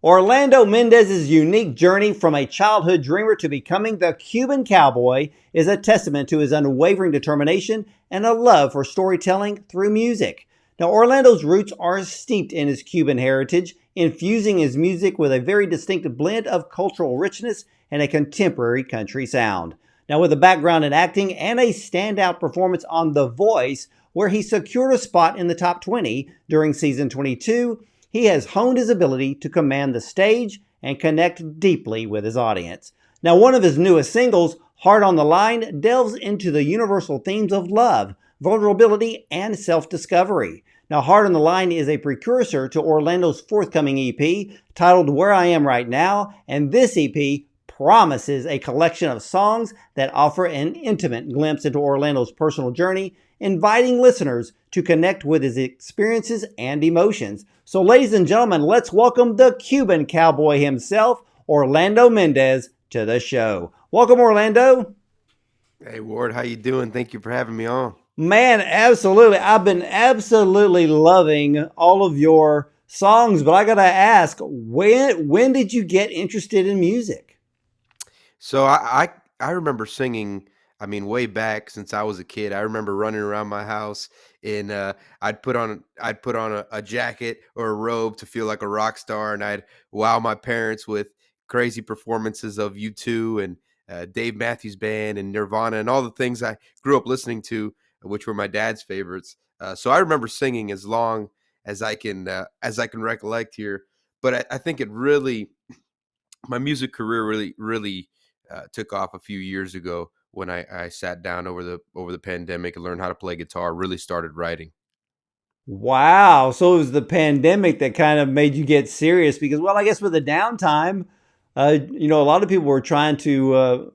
Orlando Mendez's unique journey from a childhood dreamer to becoming the Cuban Cowboy is a testament to his unwavering determination and a love for storytelling through music. Now, Orlando's roots are steeped in his Cuban heritage, infusing his music with a very distinct blend of cultural richness and a contemporary country sound. Now, with a background in acting and a standout performance on The Voice, where he secured a spot in the top 20 during season 22, he has honed his ability to command the stage and connect deeply with his audience. Now, one of his newest singles, Heart on the Line, delves into the universal themes of love, vulnerability, and self-discovery. Now, Heart on the Line is a precursor to Orlando's forthcoming EP titled Where I Am Right Now, and this EP promises a collection of songs that offer an intimate glimpse into Orlando's personal journey, inviting listeners to connect with his experiences and emotions. So, ladies and gentlemen, let's welcome the Cuban Cowboy himself, Orlando Mendez, to the show. Welcome, Orlando. Hey Ward, how you doing? Thank you for having me on. Man, absolutely. I've been absolutely loving all of your songs, but I gotta ask, when did you get interested in music? So I remember singing. I mean, way back since I was a kid. I remember running around my house and I'd put on a jacket or a robe to feel like a rock star, and I'd wow my parents with crazy performances of U2 and Dave Matthews Band and Nirvana and all the things I grew up listening to, which were my dad's favorites. So I remember singing as long as I can recollect here. But I think it really my music career really took off a few years ago when I sat down over the pandemic and learned how to play guitar. Really started writing. Wow. So it was the pandemic that kind of made you get serious because, well, I guess with the downtime, a lot of people were trying to,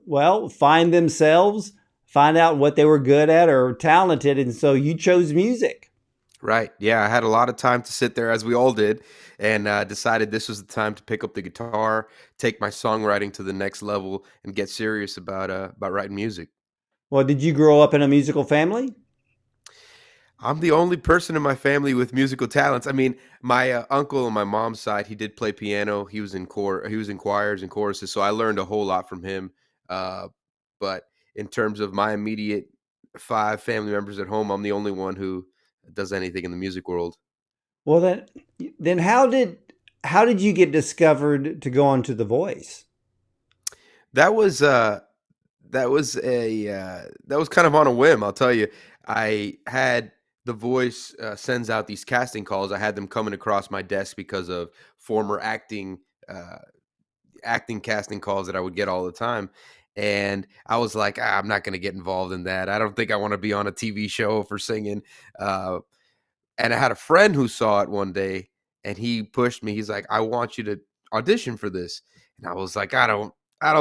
find themselves, find out what they were good at or talented. And so you chose music. Right. Yeah, I had a lot of time to sit there, as we all did, and decided this was the time to pick up the guitar, take my songwriting to the next level, and get serious about writing music. Well, did you grow up in a musical family? I'm the only person in my family with musical talents. I mean, my uncle on my mom's side, he did play piano. He was in choirs and choruses, so I learned a whole lot from him. Uh, but in terms of my immediate five family members at home, I'm the only one who does anything in the music world. Well, then how did you get discovered to go on to The Voice? That was that was kind of on a whim. I'll tell you. I had The Voice sends out these casting calls. I had them coming across my desk because of former uh, acting casting calls that I would get all the time. And I was like, I'm not going to get involved in that. I don't think I want to be on a TV show for singing. Uh, and I had a friend who saw it one day and he pushed me. He's like, I want you to audition for this. And I was like, I don't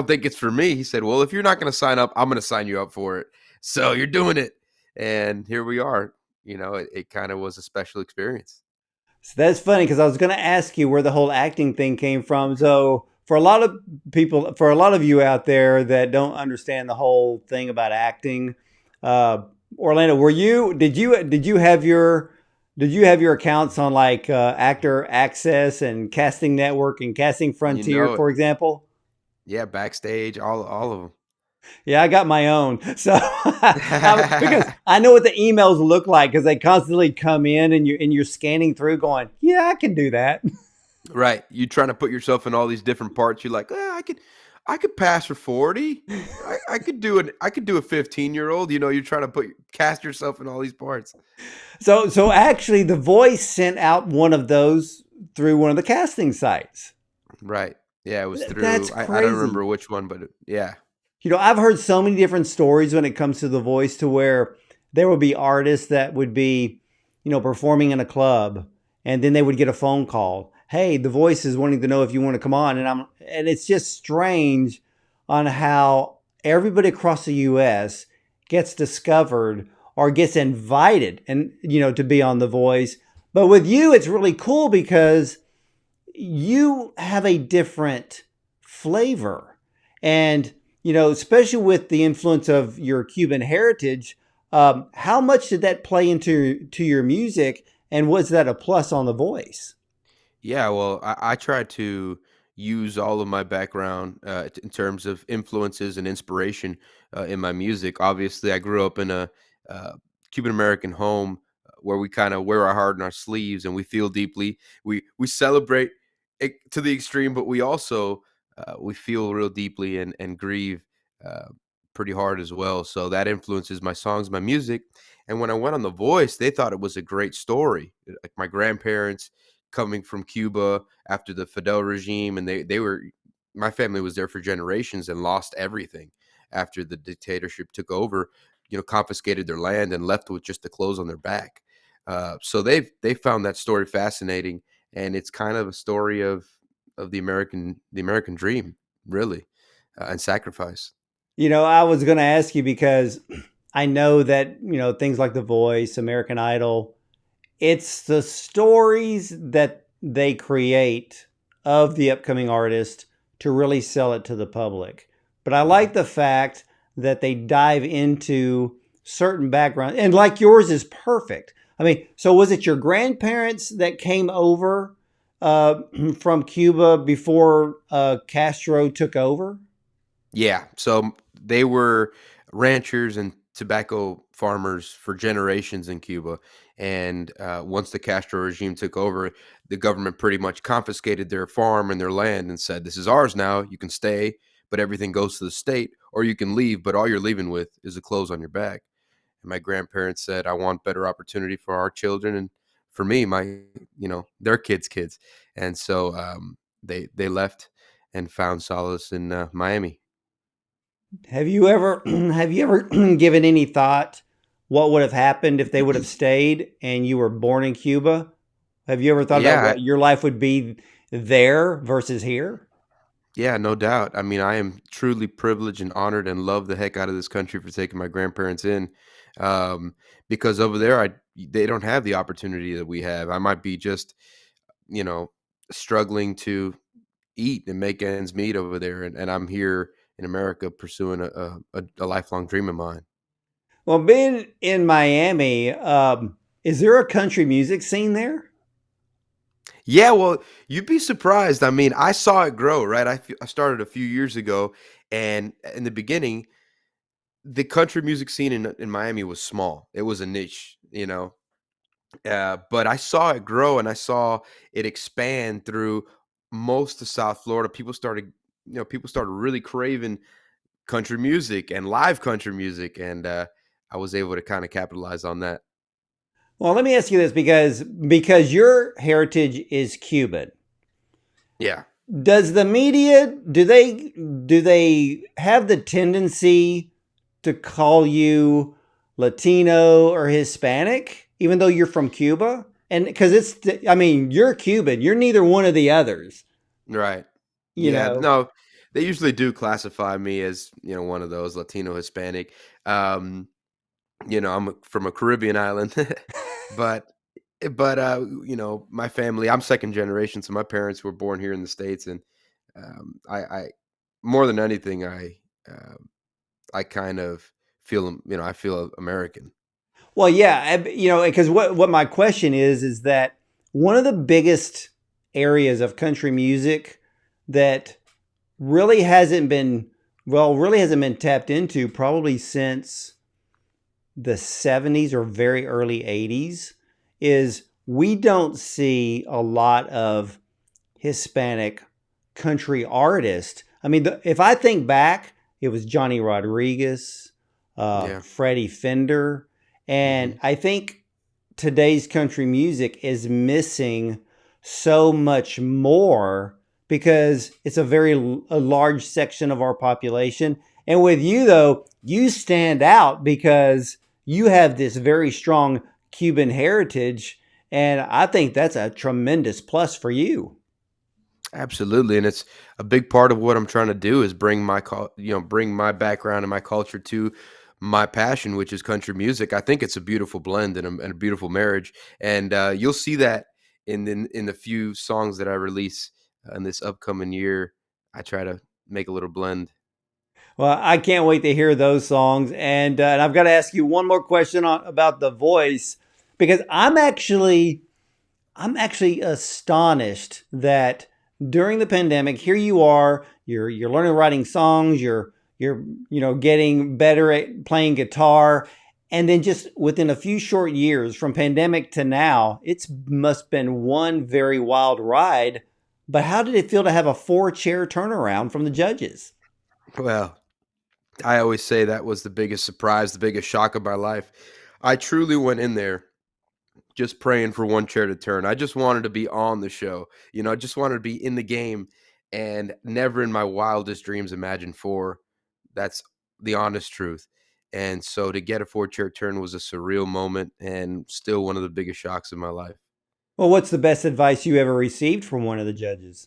think it's for me. He said, well, if you're not going to sign up, I'm going to sign you up for it. So you're doing it. And here we are. It kind of was a special experience. So that's funny because I was going to ask you where the whole acting thing came from. So for a lot of people, for a lot of you out there that don't understand the whole thing about acting, uh, Orlando, did you have your accounts on like Actor Access and Casting Network and Casting You Frontier, know it. for example? Yeah, backstage, all of Yeah, I got my own. So because I know what the emails look like because they constantly come in and you're scanning through going, yeah, I can do that. Right. You trying to put yourself in all these different parts. You're like, I could pass for 40. I could do a 15-year-old. You're trying to cast yourself in all these parts. So actually The Voice sent out one of those through one of the casting sites. Right. Yeah, it was That's through I don't crazy. remember which one, but yeah. I've heard so many different stories when it comes to The Voice to where there would be artists that would be, performing in a club and then they would get a phone call. Hey, The Voice is wanting to know if you want to come on. And it's just strange on how everybody across the US gets discovered or gets invited and, to be on The Voice. But with you, it's really cool because you have a different flavor. And, especially with the influence of your Cuban heritage, how much did that play into to your music? And was that a plus on The Voice? Yeah, well, I try to use all of my background in terms of influences and inspiration in my music. Obviously, I grew up in a uh, Cuban American home where we kind of wear our heart in our sleeves and we feel deeply. We celebrate it to the extreme, but we also we feel real deeply and grieve uh, pretty hard as well. So that influences my songs, my music. And when I went on The Voice, they thought it was a great story. Like my grandparents coming from Cuba after the Fidel regime, and they were my family was there for generations and lost everything after the dictatorship took over. You know, confiscated their land and left with just the clothes on their back. So they found that story fascinating, and it's kind of a story of the American dream, really, and sacrifice. I was going to ask you because I know that, things like The Voice, American Idol, it's the stories that they create of the upcoming artist to really sell it to the public. But I Mhm. like the fact that they dive into certain background, and like yours is perfect. I mean, so was it your grandparents that came over uh, from Cuba before Castro took over? Yeah, so they were ranchers and tobacco farmers for generations in Cuba, and once the Castro regime took over, the government pretty much confiscated their farm and their land and said, "This is ours now. You can stay, but everything goes to the state, or you can leave, but all you're leaving with is the clothes on your back." And my grandparents said, "I want better opportunity for our children and for me, my their kids," and so they left and found solace in Miami. Have you ever given any thought what would have happened if they would have stayed and you were born in Cuba? Have you ever thought about Yeah, what your life would be there versus here? yeah, no doubt. I mean, I am truly privileged and honored and love the heck out of this country for taking my grandparents in. Um, because over there, they don't have the opportunity that we have. I might be just, you know, struggling to eat and make ends meet over there, and I'm here in America pursuing a lifelong dream of mine. Well, being in Miami, is there a country music scene there? Yeah, well, you'd be surprised. I mean, I saw it grow, right? I started a few years ago, and in the beginning, the country music scene in Miami was small. It was a niche, but I saw it grow and I saw it expand through most of South Florida. People started really craving country music and live country music, and I was able to kind of capitalize on that. Well, let me ask you this because your heritage is Cuban. Yeah. Does the media do they have the tendency to call you Latino or Hispanic even though you're from Cuba? And because I mean, you're Cuban, you're neither one of the others, Right. you Yeah. know. No, they usually do classify me as one of those Latino Hispanic. Um, I'm from a Caribbean island, but my family. I'm second generation, so my parents were born here in the states, and I more than anything, I kind of feel I feel American. Well, yeah, because what my question is that one of the biggest areas of country music that really hasn't been tapped into probably since the 70s or very early 80s is we don't see a lot of Hispanic country artists. I mean, if I think back, it was Johnny Rodriguez, Yeah. Freddie Fender, and Hmm. I think today's country music is missing so much more because it's a large section of our population. And with you though, you stand out because you have this very strong Cuban heritage, and I think that's a tremendous plus for you. Absolutely, and it's a big part of what I'm trying to do is bring my background and my culture to my passion, which is country music. I think it's a beautiful blend and a beautiful marriage, and you'll see that in the few songs that I release in this upcoming year. I try to make a little blend. Well, I can't wait to hear those songs. And I've got to ask you one more question about The Voice because I'm actually astonished that during the pandemic, here you are, you're learning writing songs, you're getting better at playing guitar, and then just within a few short years from pandemic to now, it's must been one very wild ride. But how did it feel to have a four-chair turnaround from the judges? Well, I always say that was the biggest surprise, the biggest shock of my life. I truly went in there just praying for one chair to turn. I just wanted to be on the show. I just wanted to be in the game and never in my wildest dreams imagined four. That's the honest truth. And so to get a four-chair turn was a surreal moment and still one of the biggest shocks of my life. Well, what's the best advice you ever received from one of the judges?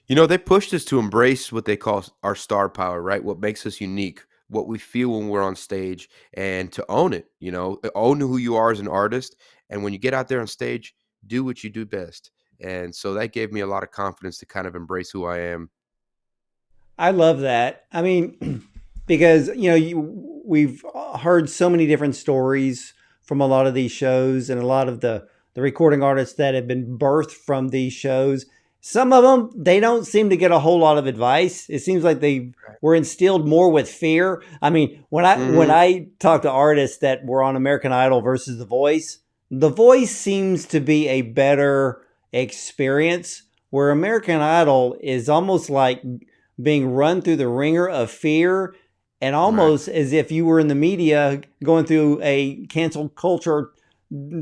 They pushed us to embrace what they call our star power, right? What makes us unique, what we feel when we're on stage, and to own it, own who you are as an artist. And when you get out there on stage, do what you do best. And so that gave me a lot of confidence to kind of embrace who I am. I love that. I mean, because we've heard so many different stories from a lot of these shows, and a lot of the recording artists that have been birthed from these shows. Some of them, they don't seem to get a whole lot of advice. It seems like they were instilled more with fear. I mean, when Hmm. I talk to artists that were on American Idol versus The Voice seems to be a better experience, where American Idol is almost like being run through the ringer of fear, and Right. almost as if you were in the media going through a cancel culture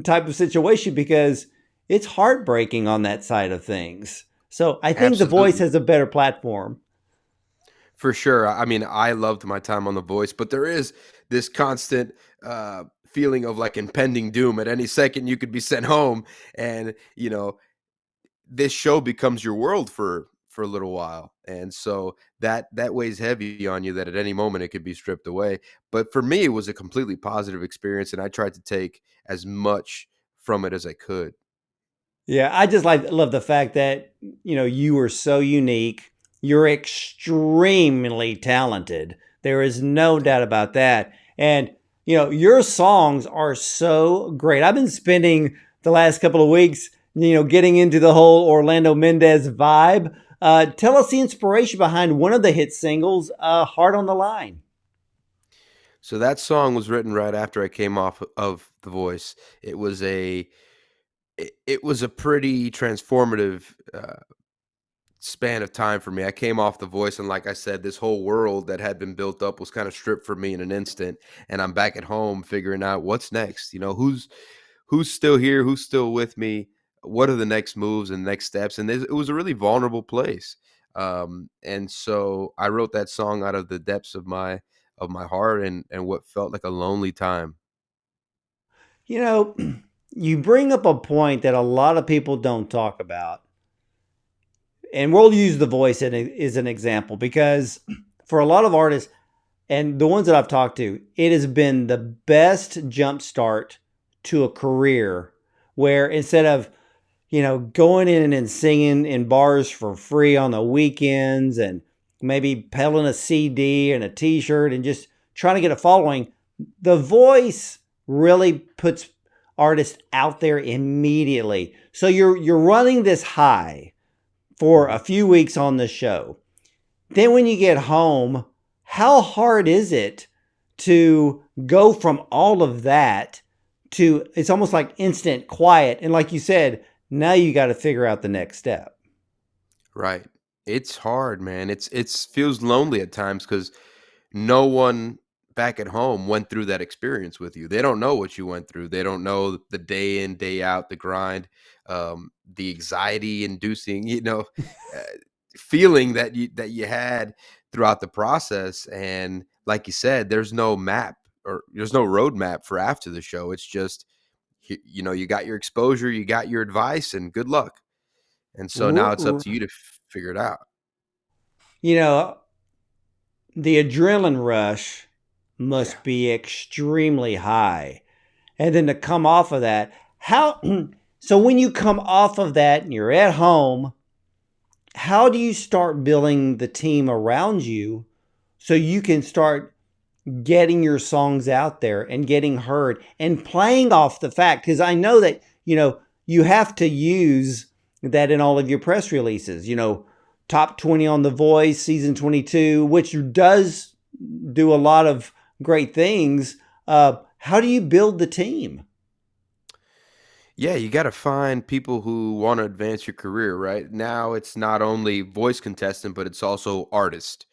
type of situation, because it's heartbreaking on that side of things. So I think The Voice Absolutely. has a better platform. For sure. I mean, I loved my time on The Voice, but there is this constant feeling of like impending doom. At any second, you could be sent home, and this show becomes your world for a little while, and so that weighs heavy on you. That at any moment it could be stripped away. But for me, it was a completely positive experience, and I tried to take as much from it as I could. Yeah, I just love the fact that you were so unique. You're extremely talented. There is no doubt about that. And your songs are so great. I've been spending the last couple of weeks, getting into the whole Orlando Mendez vibe. Tell us the inspiration behind one of the hit singles, "Heart on the Line." So that song was written right after I came off of The Voice. It was a pretty transformative span of time for me. I came off The Voice, and like I said, this whole world that had been built up was kind of stripped from me in an instant, and I'm back at home figuring out what's next. Who's still here, who's still with me, what are the next moves and next steps, and it was a really vulnerable place. And so I wrote that song out of the depths of my heart and what felt like a lonely time. You know, you bring up a point that a lot of people don't talk about, and we'll use The Voice as an example, because for a lot of artists and the ones that I've talked to, it has been the best jump start to a career, where instead of going in and singing in bars for free on the weekends, and maybe peddling a CD and a T-shirt and just trying to get a following, The Voice really puts artists out there immediately. So you're running this high for a Mhm. few weeks on the show. Then when you get home, how hard is it to go from all of that to, it's almost like instant quiet? And like you said, now you got to figure out the next step. Right. It's hard, man. It's feels lonely at times because no one back at home went through that experience with you. They don't know what you went through. They don't know the day in, day out, the grind, the anxiety inducing, uh, feeling that you had throughout the process. And like you said, there's no map or there's no roadmap for after the show. It's just you got your exposure, you got your advice, and good luck. And so now it's up to you to figure it out. You know, the adrenaline rush Yeah. must be extremely high. And then to come off of that, how, so when you come off of that and you're at home, how do you start building the team around you so you can start getting your songs out there and getting heard and playing off the fact? Because I know that you have to use that in all of your press releases. Top 20 on The Voice, season 22, which does do a lot of great things. How do you build the team? Yeah, you got to find people who want to advance your career, right? Now it's not only voice contestant, but it's also artist,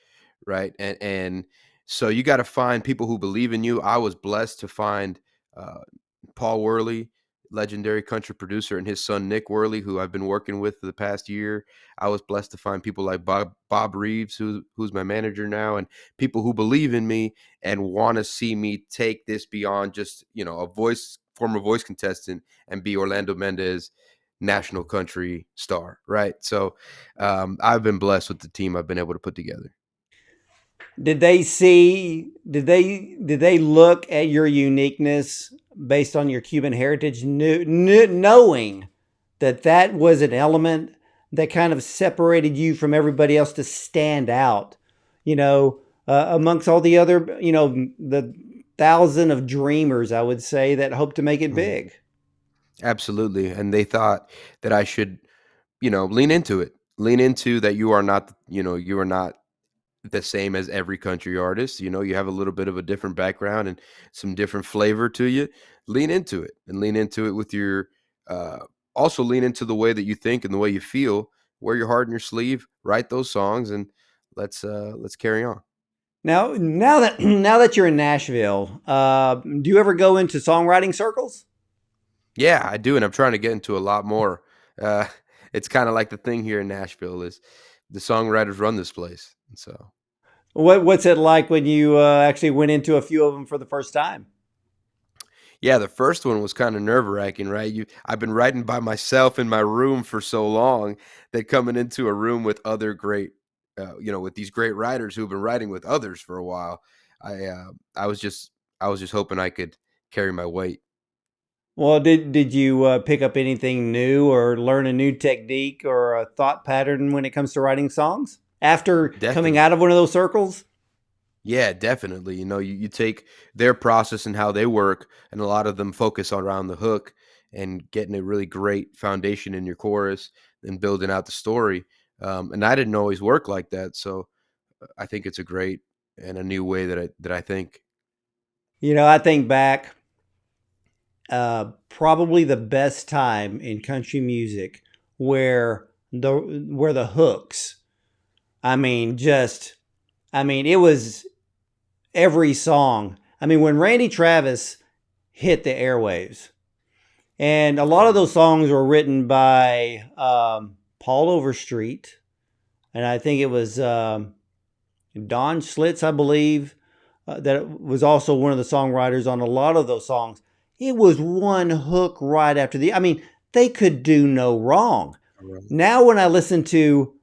right? And so you got to find people who believe in you. I was blessed to find uh, Paul Worley, legendary country producer, and his son Nick Worley, who I've been working with for the past year. I was blessed to find people like Bob Reeves, who's my manager now, and people who believe in me and want to see me take this beyond just a former voice contestant and be Orlando Mendez, national country star, right? So I've been blessed with the team I've been able to put together. Did they look at your uniqueness based on your Cuban heritage, knowing that was an element that kind of separated you from everybody else to stand out, amongst all the other, the thousand of dreamers, I would say, that hope to make it Mhm. big? Absolutely. And they thought that I should, lean into it. Lean into that you are not the same as every country artist. You have a little bit of a different background and some different flavor to you. Lean into it and lean into it with your uh also lean into the way that you think and the way you feel. Wear your heart in your sleeve, write those songs, and let's carry on. Now that you're in Nashville, do you ever go into songwriting circles? Yeah, I do, and I'm trying to get into a lot more. Uh it's kind of like the thing here in Nashville is the songwriters run this place. And so What's it like when you actually went into a few of them for the first time? yeah, the first one was kinda nerve-wracking, right? I've been writing by myself in my room for so long that coming into a room with other great, with these great writers who've been writing with others for a while, I, uh, I was just I was just hoping I could carry my weight. Well, did you pick up anything new or learn a new technique or a thought pattern when it comes to writing songs after coming out Definitely. of one of those circles? Yeah, definitely. You take their process and how they work, and a lot of them focus around the hook and getting a really great foundation in your chorus and building out the story. And I didn't always work like that, so I think it's a great and a new way that I think. I think back, probably the best time in country music where the hooks. It was every song. When Randy Travis hit the airwaves, and a lot of Yeah, those songs were written by Paul Overstreet, and I think it was Don Schlitz, I believe, that was also one of the songwriters on a lot of those songs. It was one hook right after the. They could do no wrong. right, Now, when I listen to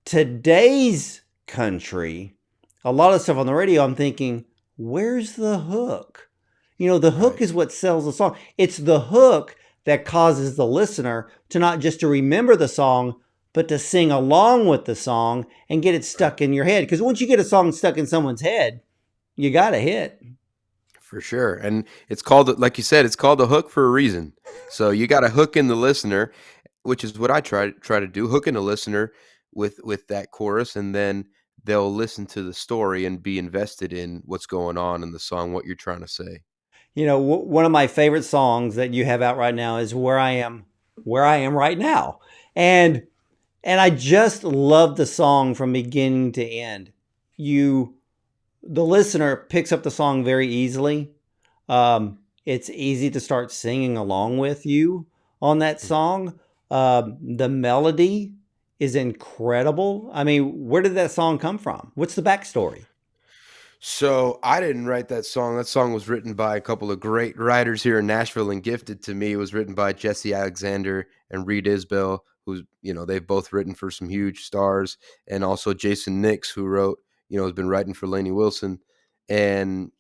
today's country, a lot of stuff on the radio, I'm thinking, where's the hook? The hook right. is what sells the song. It's the hook that causes the listener to not just to remember the song, but to sing along with the song and get it Right. stuck in your head. Because once you get a song stuck in someone's head, you got a hit. For sure. And it's called, like you said, it's called a hook for a reason. So you got to hook in the listener, which is what I try to do, hook in the listener with that chorus, and then they'll listen to the story and be invested in what's going on in the song, what you're trying to say. One of my favorite songs that you have out right now is where I am right now. And I just love the song from beginning to end. You The listener picks up the song very easily. It's easy to start singing along with you on that song. The melody is incredible. Where did that song come from? What's the backstory? So I didn't write that song. That song was written by a couple of great writers here in Nashville and gifted to me. It was written by Jesse Alexander and Reed Isbell, who's, they've both written for some huge stars, and also Jason Nix, who wrote, has been writing for Lainey Wilson. And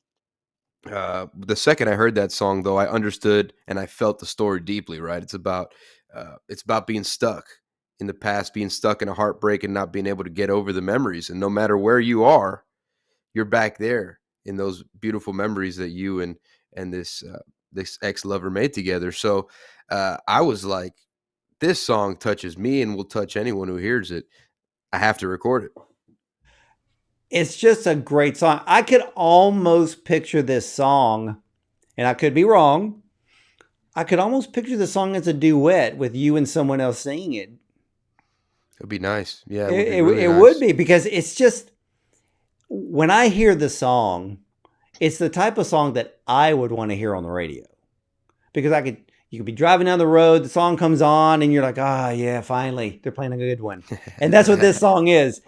the second I heard that song, though, I understood and I felt the story deeply, right? It's about being stuck in the past, being stuck in a heartbreak and not being able to get over the memories. And no matter where you are, you're back there in those beautiful memories that you and this this ex-lover made together. So I was like, this song touches me and will touch anyone who hears it. I have to record it. It's just a great song. I could almost picture this song, and I could be wrong. I could almost picture the song as a duet with you and someone else singing it. It'd be nice. Yeah, it would be It, really it would nice. be, because it's just, when I hear the song, it's the type of song that I would want to hear on the radio. Because you could be driving down the road, the song comes on, and you're like, ah, yeah, finally, they're playing a good one. And that's what this song is.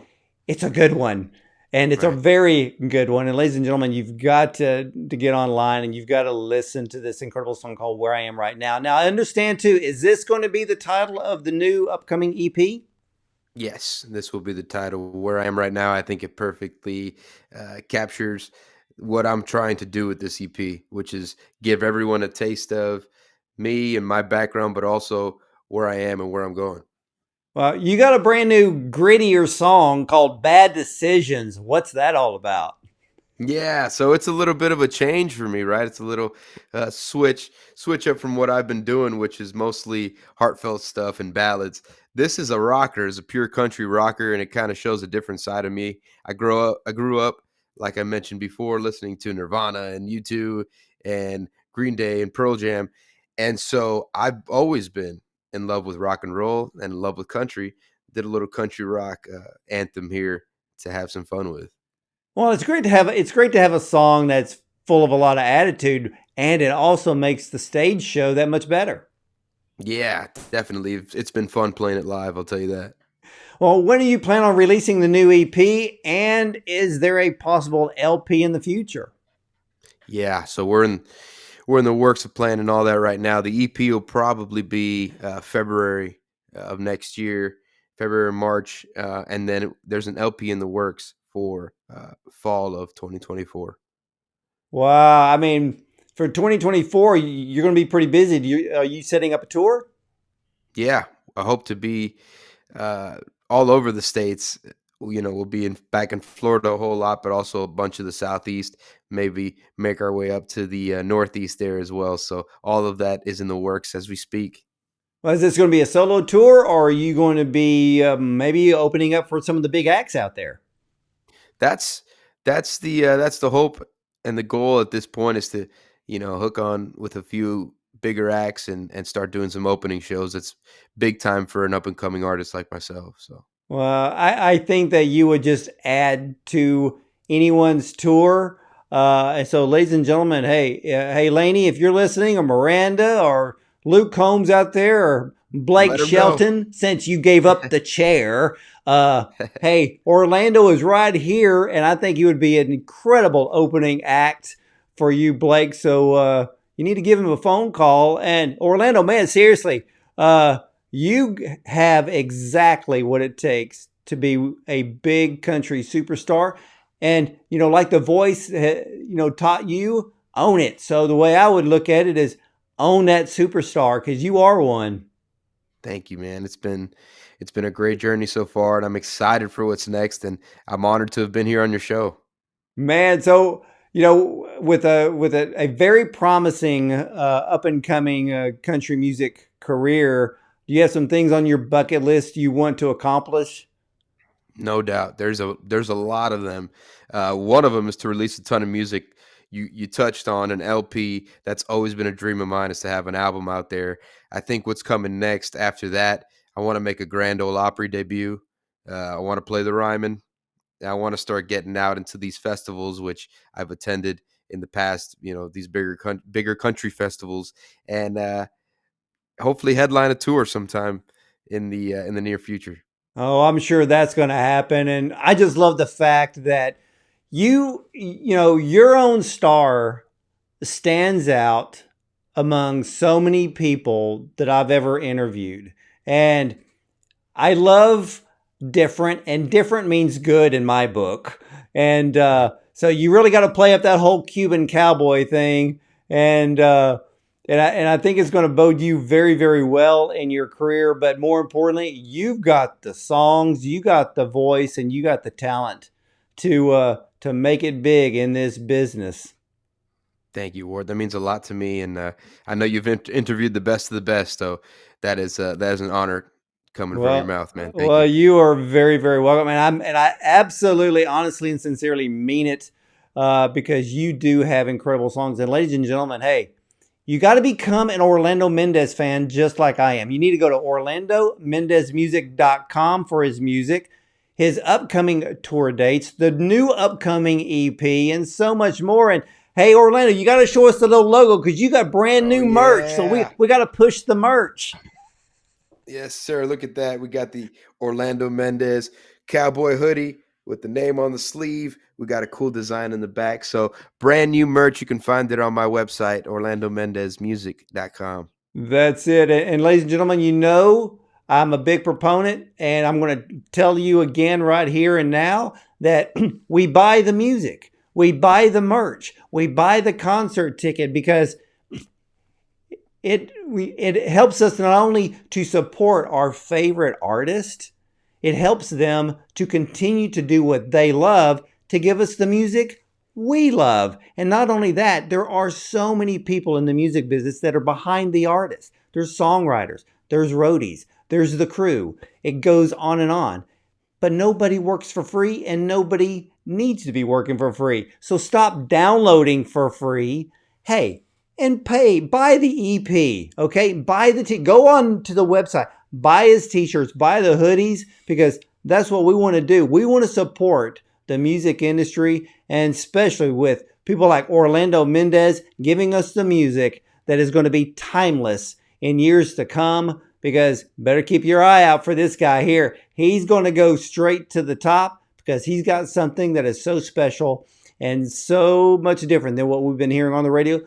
It's a good one. And it's a Right. very good one. And ladies and gentlemen, you've got to get online and you've got to listen to this incredible song called Where I Am Right Now. Now, I understand too, is this going to be the title of the new upcoming EP? Yes, this will be the title. Where I am right now, I think it perfectly captures what I'm trying to do with this EP, which is give everyone a taste of me and my background, but also where I am and where I'm going. Well, you got a brand new grittier song called Bad Decisions. What's that all about? Yeah, so it's a little bit of a change for me, right? It's a little switch up from what I've been doing, which is mostly heartfelt stuff and ballads. This is a rocker, is a pure country rocker, and it kind of shows a different side of me. I grew up, like I mentioned before, listening to Nirvana and U2 and Green Day and Pearl Jam, and so I've always been in love with rock and roll and in love with country. Did a little country rock anthem here to have some fun with. Well, it's great to have a song that's full of a lot of attitude, and it also makes the stage show that much better. Yeah, definitely. It's been fun playing it live, I'll tell you that. Well, when do you plan on releasing the new EP, and is there a possible LP in the future? Yeah, so we're in the works of planning all that right now. The EP will probably be February of next year, February, March, and then there's an LP in the works for fall of 2024. Wow, I mean, for 2024, you're going to be pretty busy. Are you setting up a tour? Yeah, I hope to be uh, all over the states. We'll be back in Florida a whole lot, but also a bunch of the southeast. Maybe make our way up to the northeast there as well. So all of that is in the works as we speak. Well, is this going to be a solo tour, or are you going to be maybe opening up for some of the big acts out there? That's that's the hope and the goal at this point is to hook on with a few bigger acts and start doing some opening shows. It's big time for an up and coming artist like myself. So. Well, I think that you would just add to anyone's tour. And so, ladies and gentlemen, hey, Laney, if you're listening, or Miranda, or Luke Combs out there, or Blake Let them know. Shelton, since you gave up the chair, hey, Orlando is right here, and I think he would be an incredible opening act for you, Blake. So you need to give him a phone call. And Orlando, man, seriously. You have exactly what it takes to be a big country superstar. And, like The Voice, taught you, own it. So the way I would look at it is own that superstar, because you are one. Thank you, man. It's been a great journey so far, and I'm excited for what's next. And I'm honored to have been here on your show. Man, so, with a very promising up and coming country music career, do you have some things on your bucket list you want to accomplish? No doubt. There's a lot of them. One of them is to release a ton of music. You touched on an LP. That's always been a dream of mine, is to have an album out there. I think what's coming next after that, I want to make a Grand Ole Opry debut. I want to play the Ryman. I want to start getting out into these festivals, which I've attended in the past. These bigger country festivals, and hopefully headline a tour sometime in the near future. Oh, I'm sure that's going to happen. And I just love the fact that your own star stands out among so many people that I've ever interviewed. And I love different, and different means good in my book. And so you really got to play up that whole Cuban cowboy thing. And, and I think it's going to bode you very, very well in your career. But more importantly, you've got the songs, you got the voice, and you got the talent to make it big in this business. Thank you, Ward. That means a lot to me, and I know you've interviewed the best of the best, so that is an honor coming from your mouth, man. Thank Well, you. you are very, very welcome, and I absolutely, honestly, and sincerely mean it, because you do have incredible songs. And ladies and gentlemen, hey, you got to become an Orlando Mendez fan just like I am. You need to go to orlandomendezmusic.com for his music, his upcoming tour dates, the new upcoming EP, and so much more. And hey, Orlando, you got to show us the little logo because you got brand Oh new merch. So yeah. we got to push the merch. Yes, sir. Look at that. We got the Orlando Mendez cowboy hoodie with the name on the sleeve. We got a cool design in the back. So brand new merch. You can find it on my website, orlandomendezmusic.com. That's it. And ladies and gentlemen, you know I'm a big proponent, and I'm going to tell you again right here and now that we buy the music, we buy the merch, we buy the concert ticket because it helps us not only to support our favorite artist, it helps them to continue to do what they love, to give us the music we love. And not only that, there are so many people in the music business that are behind the artist. There's songwriters, there's roadies, there's the crew. It goes on and on. But nobody works for free, and nobody needs to be working for free. So stop downloading for free. Hey, and buy the EP, okay? Go on to the website, buy his t-shirts, buy the hoodies, because that's what we want to do. We want to support the music industry, and especially with people like Orlando Mendez giving us the music that is going to be timeless in years to come, because better keep your eye out for this guy here. He's going to go straight to the top because he's got something that is so special and so much different than what we've been hearing on the radio.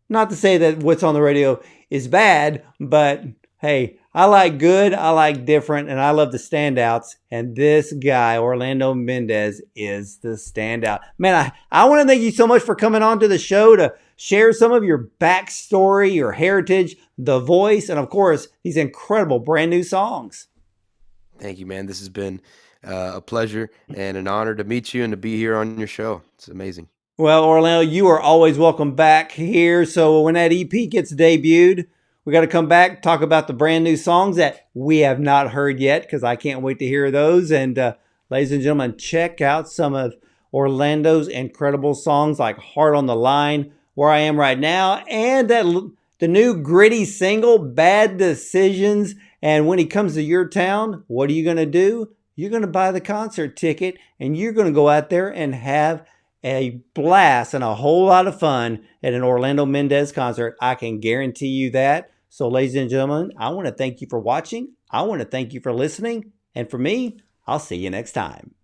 Not to say that what's on the radio is bad, but hey, I like good, I like different, and I love the standouts. And this guy, Orlando Mendez, is the standout. Man, I want to thank you so much for coming on to the show to share some of your backstory, your heritage, the voice, and of course, these incredible brand new songs. Thank you, man. This has been a pleasure and an honor to meet you and to be here on your show. It's amazing. Well, Orlando, you are always welcome back here. So when that EP gets debuted, we got to come back, talk about the brand new songs that we have not heard yet, because I can't wait to hear those. And ladies and gentlemen, check out some of Orlando's incredible songs like Heart on the Line, Where I Am Right Now, and the new gritty single, Bad Decisions. And when he comes to your town, what are you going to do? You're going to buy the concert ticket, and you're going to go out there and have a blast and a whole lot of fun at an Orlando Mendez concert. I can guarantee you that. So, ladies and gentlemen, I want to thank you for watching. I want to thank you for listening. And for me, I'll see you next time.